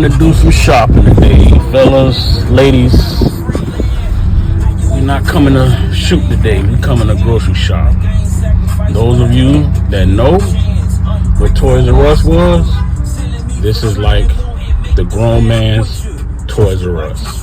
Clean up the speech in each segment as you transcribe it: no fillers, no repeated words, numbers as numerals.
coming to do some shopping today, fellas, ladies. We're not coming to shoot today. We're coming to grocery shop. Those of you that know what Toys R Us was, this is like the grown man's Toys R Us.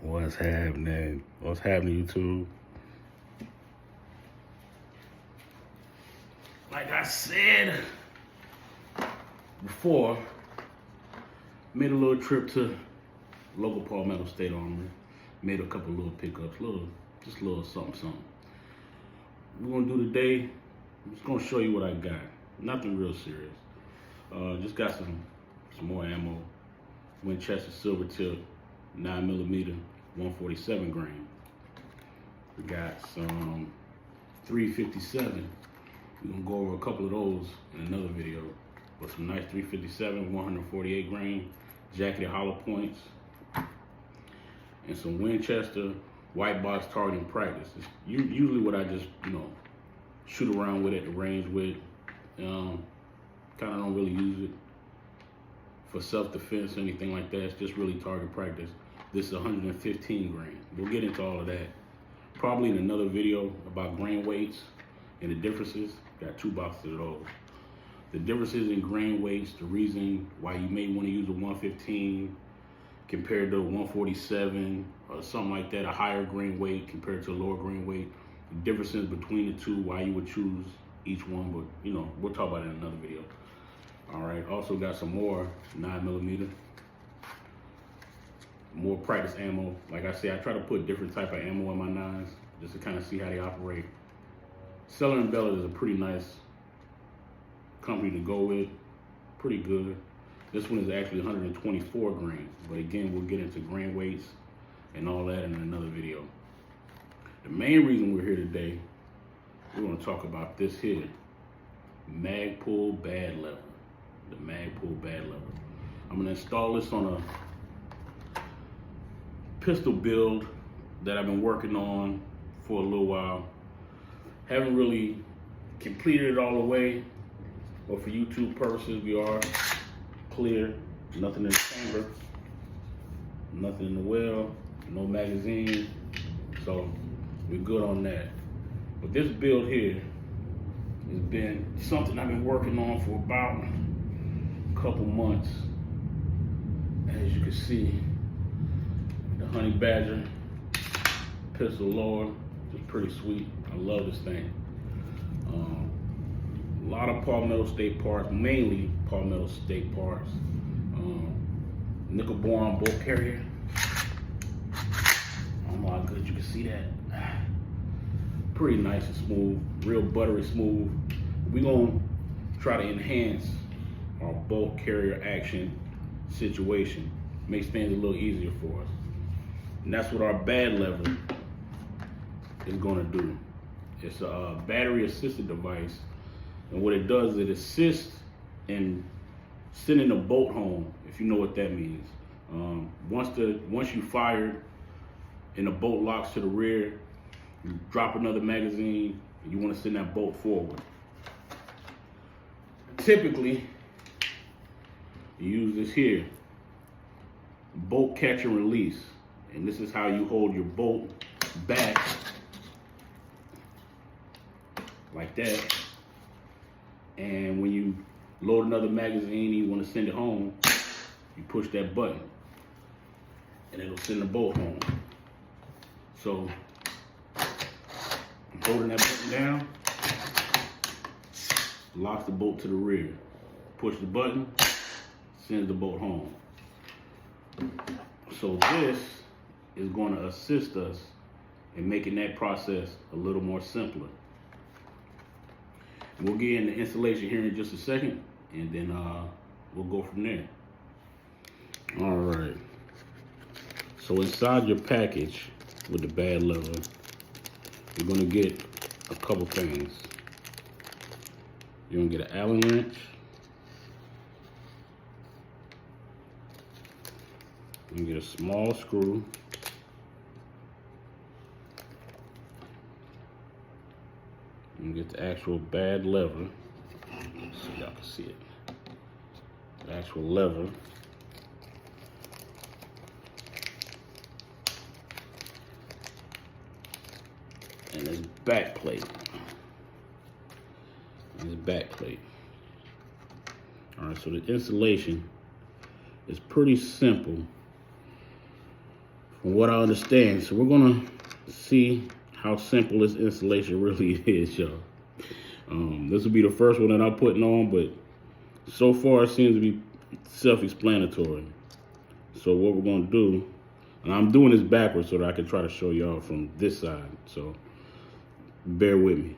What's happening? What's happening, YouTube? Like I said before, made a little trip to local Palmetto State Armory. Made a couple little pickups, just a little something. We're gonna do today, I'm just gonna show you what I got. Nothing real serious. Just got some more ammo. Winchester silver tip, 9mm, 147 grain. We got some 357. We're gonna go over a couple of those in another video. But some nice 357, 148 grain, jacketed hollow points, and some Winchester white box targeting practice. It's usually what I just, shoot around with at the range with. Kind of don't really use it for self-defense or anything like that. It's just really target practice. This is 115 grain. We'll get into all of that probably in another video about grain weights and the differences. Got 2 boxes of those. The differences in grain weights, the reason why you may want to use a 115 compared to a 147 or something like that, a higher grain weight compared to a lower grain weight. The differences between the two, why you would choose each one, but we'll talk about it in another video. All right, also got some more 9mm, more practice ammo. Like I said, I try to put different type of ammo in my 9s just to kind of see how they operate. Seller & Bellot is a pretty nice company to go with, pretty good. This one is actually 124 grain, but again, we'll get into grain weights and all that in another video. The main reason we're here today, we're going to talk about this here, Magpul B.A.D lever. The Magpul B.A.D lever. I'm going to install this on a pistol build that I've been working on for a little while. Haven't really completed it all the way, but for YouTube purposes, we are clear. Nothing in the chamber, nothing in the well, no magazine, so we're good on that. But this build here has been something I've been working on for about a couple months. As you can see, the Honey Badger pistol lower is pretty sweet. I love this thing. A lot of Palmetto State parts, mainly Palmetto State parts. Nickel boron bolt carrier. I don't know how good you can see that. Pretty nice and smooth, real buttery smooth. We're gonna try to enhance our bolt carrier action situation. Makes things a little easier for us. And that's what our B.A.D lever is gonna do. It's a battery assisted device. And what it does is it assists in sending a bolt home, if you know what that means. Once you fire and the bolt locks to the rear, you drop another magazine and you want to send that bolt forward. Typically, you use this here, bolt catch and release. And this is how you hold your bolt back like that. And when you load another magazine and you want to send it home, you push that button and it'll send the bolt home. So I'm holding that button down locks the bolt to the rear. Push the button, sends the bolt home. So this is going to assist us in making that process a little more simpler. We'll get into installation here in just a second, and then we'll go from there. All right. So inside your package with the B.A.D lever, you're gonna get a couple things. You're gonna get an Allen wrench. You're gonna get a small screw. You get the actual B.A.D lever, so y'all can see it. The actual lever. And this back plate. All right, so the installation is pretty simple from what I understand. So we're gonna see how simple this installation really is, y'all. This will be the first one that I'm putting on, but so far it seems to be self-explanatory. So what we're gonna do, and I'm doing this backwards so that I can try to show y'all from this side, so bear with me.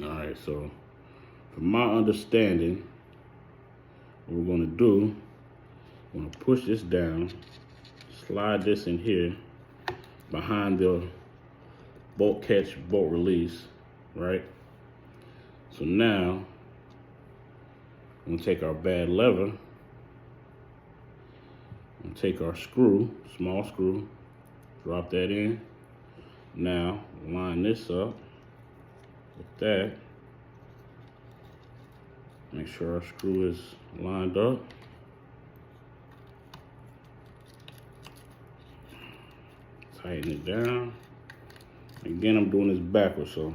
All right, so from my understanding, what we're gonna do, we're gonna push this down, slide this in here behind the bolt catch, bolt release, right? So now, we're gonna take our B.A.D lever, and take our screw, small screw, drop that in. Now, line this up with that. Make sure our screw is lined up. Tighten it down. Again, I'm doing this backwards, so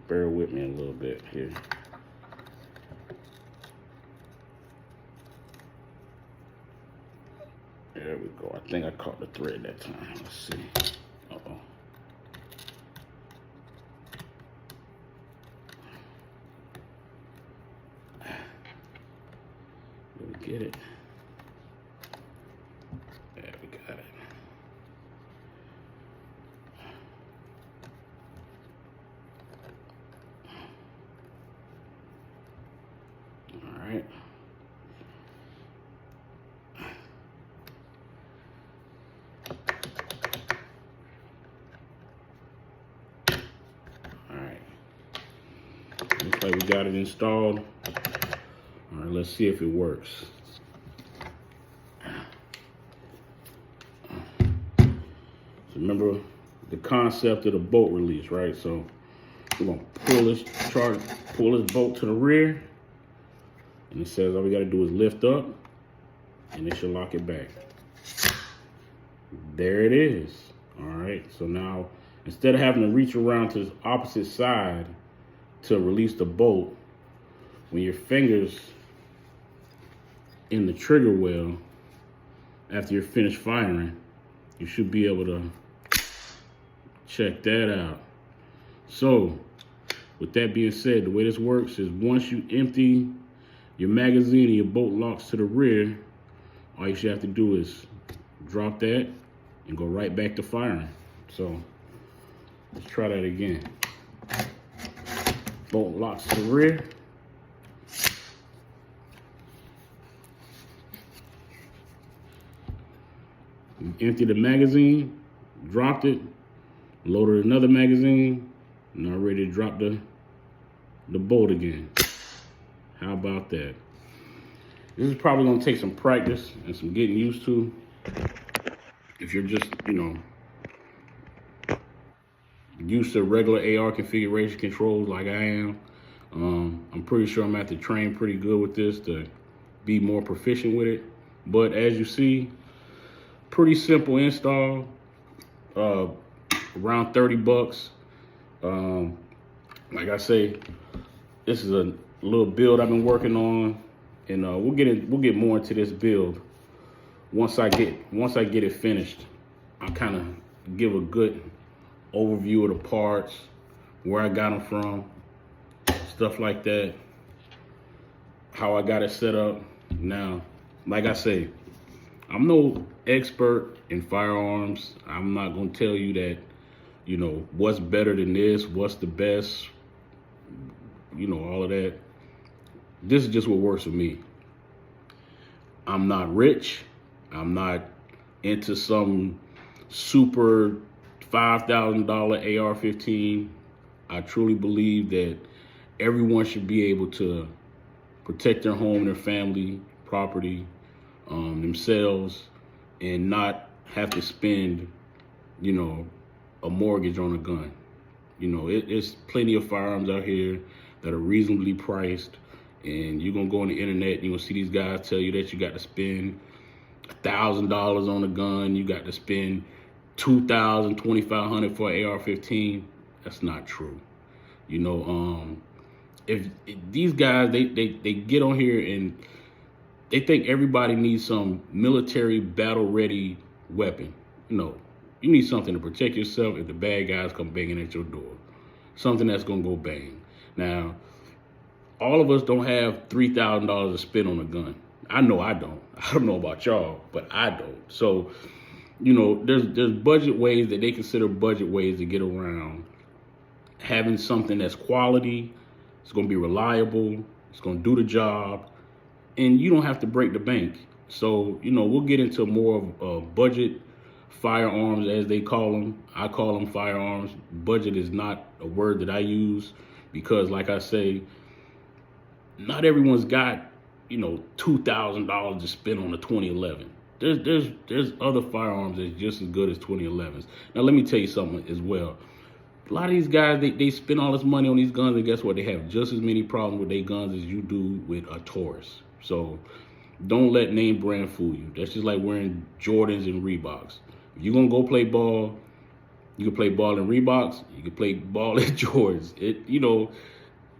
bear with me a little bit here. There we go. I think I caught the thread that time. Let's see. Uh-oh. Did we get it? There, we got it. All right. Looks like we got it installed. All right, let's see if it works. So remember the concept of the bolt release, right? So we're gonna pull this bolt to the rear, and it says all we gotta do is lift up, and it should lock it back. There it is. All right, so now instead of having to reach around to the opposite side to release the bolt, when your fingers in the trigger well, after you're finished firing, you should be able to check that out. So with that being said, the way this works is once you empty your magazine and your bolt locks to the rear, all you should have to do is drop that and go right back to firing. So let's try that again. Bolt locks to the rear. Empty the magazine, dropped it, loaded another magazine, now ready to drop the bolt again. How about that? This is probably gonna take some practice and some getting used to. If you're just, used to regular AR configuration controls like I am, I'm pretty sure I'm gonna have to train pretty good with this to be more proficient with it. But as you see, pretty simple install, around 30 bucks. Like I say, this is a little build I've been working on, and we'll get more into this build once I get it finished. I'll kind of give a good overview of the parts, where I got them from, stuff like that, how I got it set up. Now, like I say, I'm no expert in firearms. I'm not going to tell you that, you know, what's better than this, what's the best, you know, all of that. This is just what works for me. I'm not rich. I'm not into some super $5,000 AR-15. I truly believe that everyone should be able to protect their home, their family, property, themselves, and not have to spend, you know, a mortgage on a gun. You know, it's plenty of firearms out here that are reasonably priced, and you're gonna go on the internet and you're gonna see these guys tell you that you got to spend $1,000 on a gun, you got to spend $2,000, $2,500 for an AR-15. That's not true. You know, if these guys, they get on here and they think everybody needs some military battle ready weapon. No, you need something to protect yourself if the bad guys come banging at your door. Something that's gonna go bang. Now, all of us don't have $3,000 to spend on a gun. I know I don't. I don't know about y'all, but I don't. So, you know, there's budget ways that they consider budget ways to get around having something that's quality, it's going to be reliable, it's going to do the job, and you don't have to break the bank. So, you know, we'll get into more of budget firearms, as they call them. I call them firearms. Budget is not a word that I use because, like I say, not everyone's got, you know, $2,000 to spend on a 2011. There's other firearms that's just as good as 2011s. Now, let me tell you something as well. A lot of these guys, they spend all this money on these guns, and guess what? They have just as many problems with their guns as you do with a Taurus. So don't let name brand fool you. That's just like wearing Jordans and Reeboks. If you're going to go play ball, you can play ball in Reeboks, you can play ball in Jordans. You know,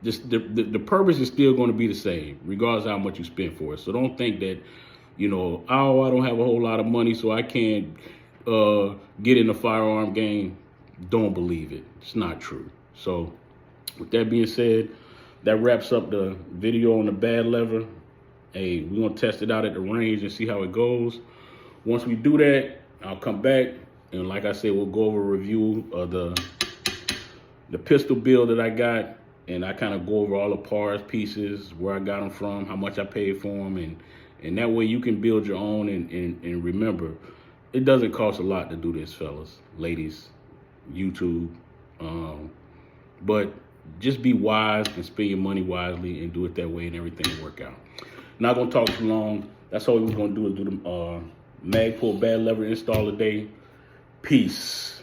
just the purpose is still going to be the same, regardless of how much you spend for it. So don't think that, you know, oh, I don't have a whole lot of money, so I can't get in the firearm game. Don't believe it. It's not true. So with that being said, that wraps up the video on the B.A.D lever. Hey, we're going to test it out at the range and see how it goes. Once we do that, I'll come back, and like I said, we'll go over a review of the pistol build that I got, and I kind of go over all the parts, pieces, where I got them from, how much I paid for them, and that way you can build your own. And remember, it doesn't cost a lot to do this, fellas, ladies, YouTube, but just be wise and spend your money wisely and do it that way, and everything will work out. Not gonna talk too long. That's all we're gonna do is do the Magpul B.A.D lever install today. Peace.